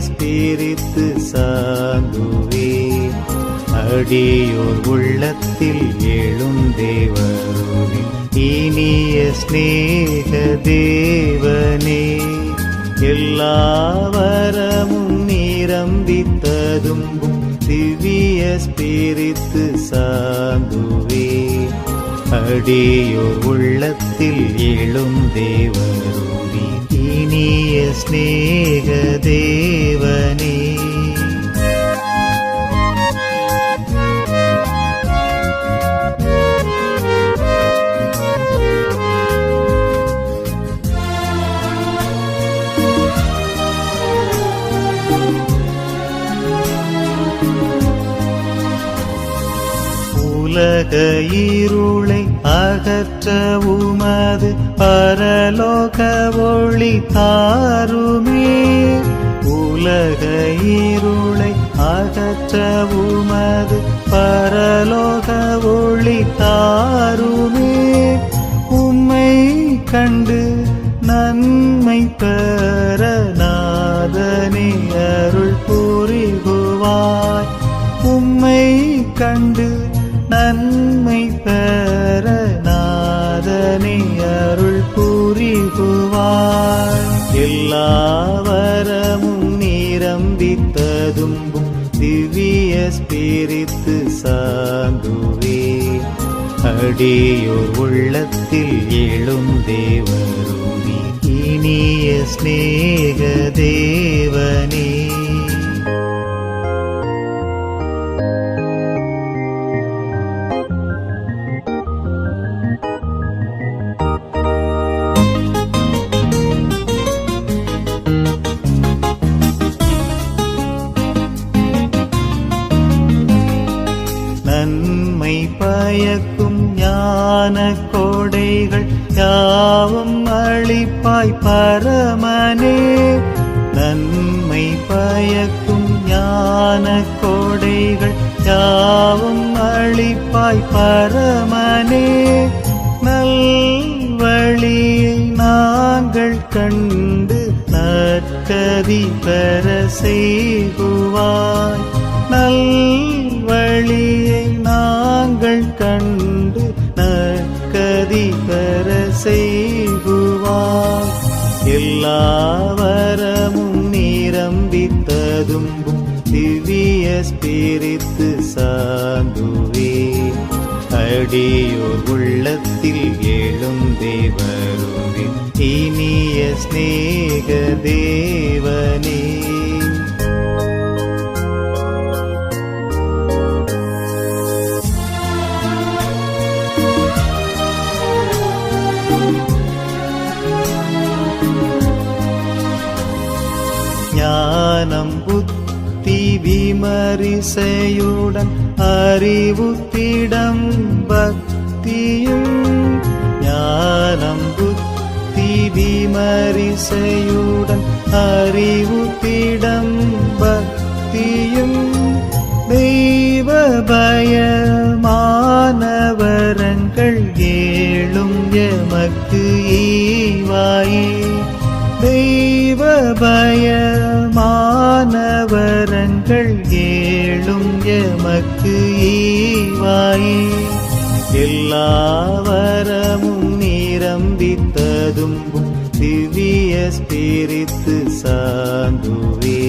ஸ்பிரித்து சாந்துவே அடியோர் உள்ளத்தில் எழும் தேவருவே இனிய ஸ்நேக தேவனே எல்லா வரமும் நிரம்பித்ததும்பும் திவ்ய ஸ்பிரித்து சாந்துவே அடியோர் உள்ளத்தில் எழும் தேவருவே இனிய ஸ்நேக தேவனே உலக இருளை அகற்ற உமது பரலோக ஒளி தாருமே உலக இருளை அகற்ற உமது பரலோக ஒளி தாருமே உம்மை கண்டு நன்மை பெற நாதனே அருள் புரிகுவாய் உம்மை கண்டு நன்மை பெற நாதனே அருள் புரிகுவாய் எல்லா வரமும் நிரம்பித்ததும்பும் திவ்ய ஸ்பிரித்து சாந்துவே அடியோர் உள்ளத்தில் எழும் தேவருவே இனிய ஸ்நேக தேவனே நன்மை பயக்கும் ஞான கோடைகள் யாவும் அளிப்பாய் பரமனே நன்மை பயக்கும் ஞான கோடைகள் யாவும் அளிப்பாய் பரமனே நல்வழியை நாங்கள் கண்டு நற்கதி பெற செய்குவாய் நல்வழியை நாங்கள் கண்டு நற்கதி பெற செய்குவாய் எல்லா வரமும் நிரம்பித்ததும்பும் திவ்ய ஸ்பிரித்து சாந்துவே அடியோர் உள்ளத்தில் எழும் தேவருவே இனிய ஸ்நேக தேவனே ஞானம் புத்தி விமரிசையுடன் அறிவுத்திடம் பக்தியும் ஞானம் புத்தி விமரிசையுடன் அறிவுத்திடம் பக்தியும் தெய்வ பயமானவரங்கள் ஏழும் எமக்கு ஈவாயே தெய்வ பயமானவரங்கள் ஏழும் எமக்கு ஈவாயே எல்லா வரமும் நிரம்பித்ததும்பும் திவ்ய ஸ்பிரித்து சாந்துவே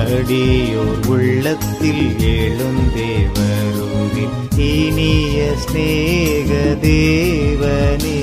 அடியோர் உள்ளத்தில் எழும் தேவருவே இனிய ஸ்நேக தேவனே